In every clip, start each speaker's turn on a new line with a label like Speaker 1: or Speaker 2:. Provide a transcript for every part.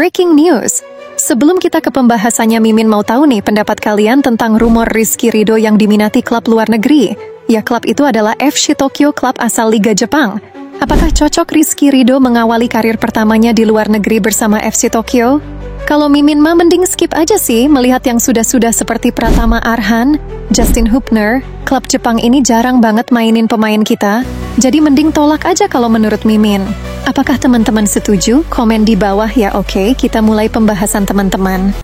Speaker 1: Breaking news. Sebelum kita ke pembahasannya, Mimin mau tahu nih pendapat kalian tentang rumor Rizky Ridho yang diminati klub luar negeri. Ya, klub itu adalah FC Tokyo, klub asal Liga Jepang. Apakah cocok Rizky Ridho mengawali karir pertamanya di luar negeri bersama FC Tokyo? Kalau Mimin mah mending skip aja sih, melihat yang sudah-sudah seperti Pratama Arhan, Justin Hubner. Klub Jepang ini jarang banget mainin pemain kita, jadi mending tolak aja kalau menurut Mimin. Apakah teman-teman setuju? Komen di bawah ya. Oke, kita mulai pembahasan teman-teman.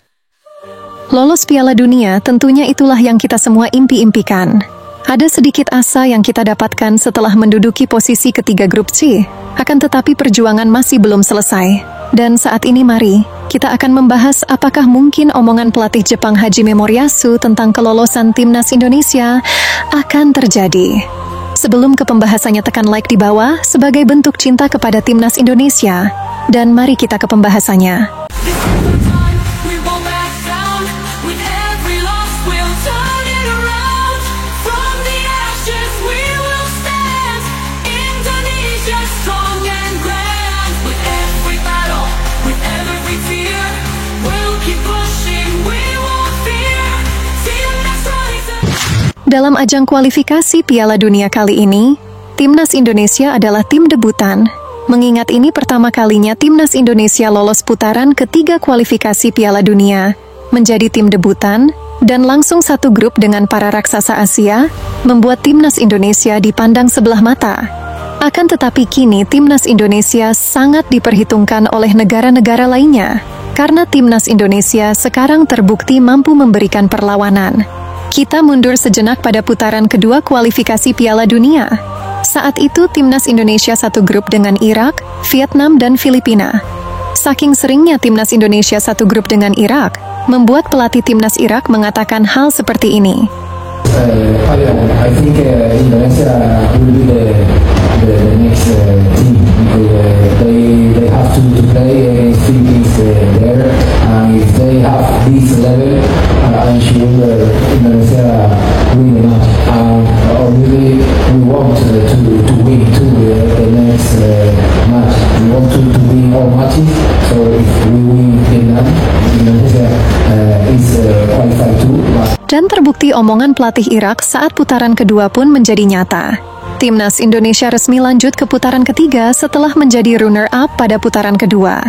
Speaker 1: Lolos Piala Dunia, tentunya itulah yang kita semua impi-impikan. Ada sedikit asa yang kita dapatkan setelah menduduki posisi ketiga grup C. Akan tetapi perjuangan masih belum selesai. Dan saat ini mari, kita akan membahas apakah mungkin omongan pelatih Jepang Hajime Moriyasu tentang kelolosan timnas Indonesia akan terjadi. Sebelum ke pembahasannya, tekan like di bawah sebagai bentuk cinta kepada timnas Indonesia. Dan mari kita ke pembahasannya. Dalam ajang kualifikasi Piala Dunia kali ini, timnas Indonesia adalah tim debutan. Mengingat ini pertama kalinya timnas Indonesia lolos putaran ketiga kualifikasi Piala Dunia, menjadi tim debutan, dan langsung satu grup dengan para raksasa Asia, membuat timnas Indonesia dipandang sebelah mata. Akan tetapi kini timnas Indonesia sangat diperhitungkan oleh negara-negara lainnya, karena timnas Indonesia sekarang terbukti mampu memberikan perlawanan. Kita mundur sejenak pada putaran kedua kualifikasi Piala Dunia. Saat itu timnas Indonesia satu grup dengan Irak, Vietnam, dan Filipina. Saking seringnya timnas Indonesia satu grup dengan Irak, membuat pelatih timnas Irak mengatakan hal seperti ini.
Speaker 2: I think Indonesia will be the next team because they have to play against Philippines there, and if they have this level, I'm sure Indonesia win the match. Obviously, we want to win too the next match. We want to win all matches. So if we win Vietnam, Indonesia is qualified too.
Speaker 1: Dan terbukti omongan pelatih Irak saat putaran kedua pun menjadi nyata. Timnas Indonesia resmi lanjut ke putaran ketiga setelah menjadi runner-up pada putaran kedua.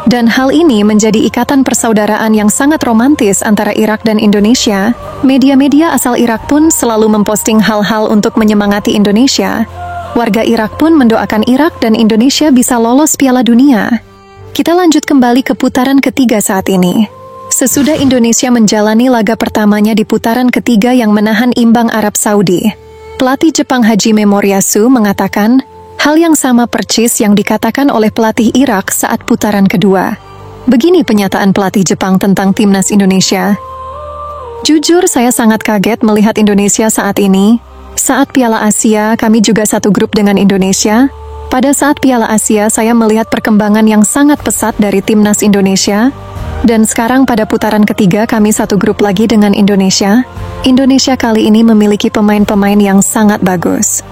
Speaker 1: Dan hal ini menjadi ikatan persaudaraan yang sangat romantis antara Irak dan Indonesia. Media-media asal Irak pun selalu memposting hal-hal untuk menyemangati Indonesia. Warga Irak pun mendoakan Irak dan Indonesia bisa lolos Piala Dunia. Kita lanjut kembali ke putaran ketiga saat ini. Sesudah Indonesia menjalani laga pertamanya di putaran ketiga yang menahan imbang Arab Saudi, pelatih Jepang Hajime Moriyasu mengatakan hal yang sama persis yang dikatakan oleh pelatih Irak saat putaran kedua. Begini pernyataan pelatih Jepang tentang timnas Indonesia. Jujur saya sangat kaget melihat Indonesia saat ini. Saat Piala Asia kami juga satu grup dengan Indonesia. Pada saat Piala Asia saya melihat perkembangan yang sangat pesat dari timnas Indonesia. Dan sekarang pada putaran ketiga kami satu grup lagi dengan Indonesia. Indonesia kali ini memiliki pemain-pemain yang sangat bagus.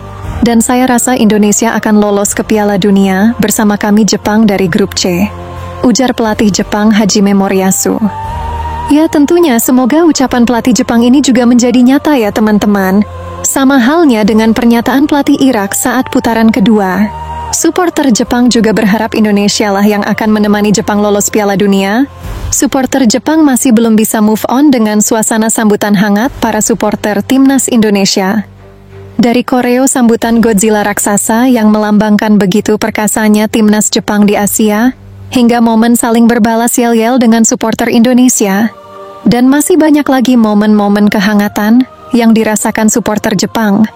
Speaker 1: Dan saya rasa Indonesia akan lolos ke Piala Dunia bersama kami Jepang dari grup C. Ujar pelatih Jepang Hajime Moriyasu. Ya tentunya semoga ucapan pelatih Jepang ini juga menjadi nyata ya teman-teman. Sama halnya dengan pernyataan pelatih Irak saat putaran kedua. Supporter Jepang juga berharap Indonesia lah yang akan menemani Jepang lolos Piala Dunia. Supporter Jepang masih belum bisa move on dengan suasana sambutan hangat para supporter timnas Indonesia. Dari koreo sambutan Godzilla raksasa yang melambangkan begitu perkasanya timnas Jepang di Asia, hingga momen saling berbalas yel-yel dengan supporter Indonesia. Dan masih banyak lagi momen-momen kehangatan yang dirasakan supporter Jepang.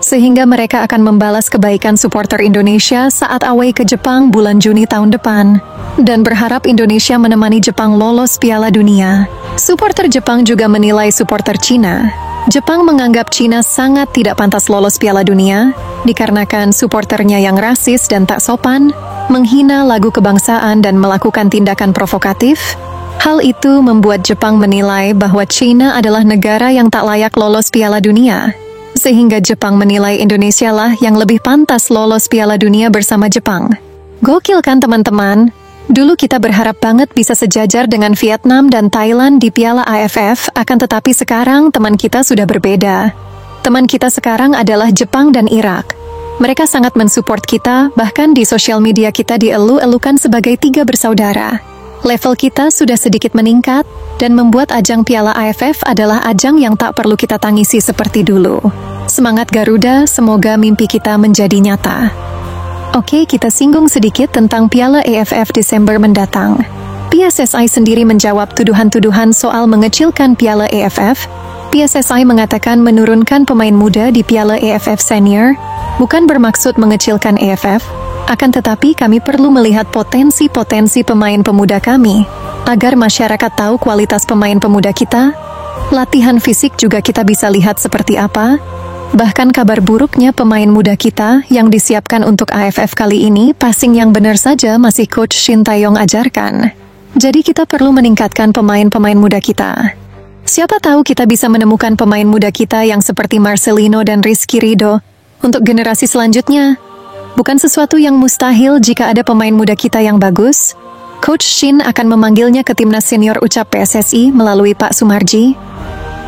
Speaker 1: Sehingga mereka akan membalas kebaikan supporter Indonesia saat away ke Jepang bulan Juni tahun depan. Dan berharap Indonesia menemani Jepang lolos Piala Dunia. Supporter Jepang juga menilai supporter Cina. Jepang menganggap Cina sangat tidak pantas lolos Piala Dunia, dikarenakan supporternya yang rasis dan tak sopan, menghina lagu kebangsaan dan melakukan tindakan provokatif. Hal itu membuat Jepang menilai bahwa Cina adalah negara yang tak layak lolos Piala Dunia. Sehingga Jepang menilai Indonesia lah yang lebih pantas lolos Piala Dunia bersama Jepang. Gokil kan teman-teman? Dulu kita berharap banget bisa sejajar dengan Vietnam dan Thailand di Piala AFF, akan tetapi sekarang teman kita sudah berbeda. Teman kita sekarang adalah Jepang dan Irak. Mereka sangat mensupport kita, bahkan di sosial media kita dielu-elukan sebagai 3 bersaudara. Level kita sudah sedikit meningkat, dan membuat ajang Piala AFF adalah ajang yang tak perlu kita tangisi seperti dulu. Semangat Garuda, semoga mimpi kita menjadi nyata. Oke, kita singgung sedikit tentang Piala AFF Desember mendatang. PSSI sendiri menjawab tuduhan-tuduhan soal mengecilkan Piala AFF. PSSI mengatakan menurunkan pemain muda di Piala AFF Senior bukan bermaksud mengecilkan AFF, akan tetapi kami perlu melihat potensi-potensi pemain pemuda kami, agar masyarakat tahu kualitas pemain pemuda kita. Latihan fisik juga kita bisa lihat seperti apa. Bahkan kabar buruknya pemain muda kita yang disiapkan untuk AFF kali ini, passing yang benar saja masih Coach Shin Tae-yong ajarkan. Jadi kita perlu meningkatkan pemain-pemain muda kita. Siapa tahu kita bisa menemukan pemain muda kita yang seperti Marcelino dan Rizky Ridho untuk generasi selanjutnya. Bukan sesuatu yang mustahil jika ada pemain muda kita yang bagus. Coach Shin akan memanggilnya ke timnas senior ucap PSSI melalui Pak Sumarji.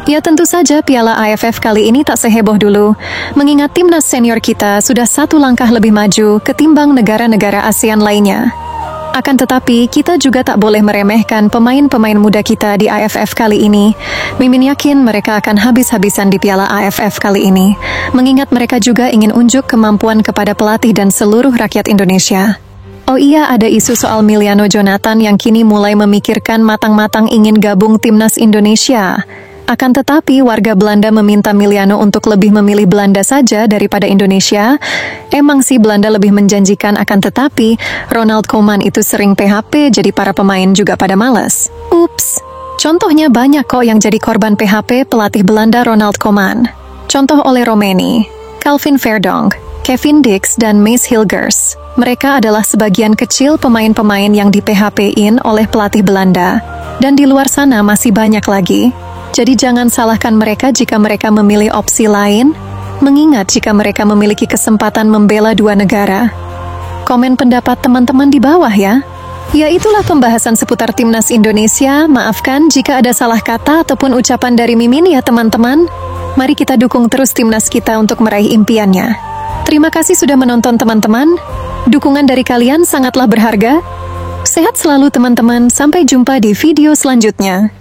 Speaker 1: Ya tentu saja Piala AFF kali ini tak seheboh dulu, mengingat timnas senior kita sudah 1 langkah lebih maju ketimbang negara-negara ASEAN lainnya. Akan tetapi, kita juga tak boleh meremehkan pemain-pemain muda kita di AFF kali ini. Mimin yakin mereka akan habis-habisan di Piala AFF kali ini, mengingat mereka juga ingin unjuk kemampuan kepada pelatih dan seluruh rakyat Indonesia. Oh iya, ada isu soal Miliano Jonathan yang kini mulai memikirkan matang-matang ingin gabung timnas Indonesia. Akan tetapi, warga Belanda meminta Miliano untuk lebih memilih Belanda saja daripada Indonesia. Emang sih Belanda lebih menjanjikan, akan tetapi Ronald Koeman itu sering PHP, jadi para pemain juga pada malas. Ups, contohnya banyak kok yang jadi korban PHP pelatih Belanda Ronald Koeman. Contoh oleh Romani, Calvin Verdonk, Kevin Dix, dan Mace Hilgers. Mereka adalah sebagian kecil pemain-pemain yang di-PHP-in oleh pelatih Belanda. Dan di luar sana masih banyak lagi. Jadi jangan salahkan mereka jika mereka memilih opsi lain, mengingat jika mereka memiliki kesempatan membela 2 negara. Komen pendapat teman-teman di bawah ya. Ya itulah pembahasan seputar timnas Indonesia. Maafkan jika ada salah kata ataupun ucapan dari Mimin ya teman-teman. Mari kita dukung terus timnas kita untuk meraih impiannya. Terima kasih sudah menonton teman-teman. Dukungan dari kalian sangatlah berharga. Sehat selalu teman-teman, sampai jumpa di video selanjutnya.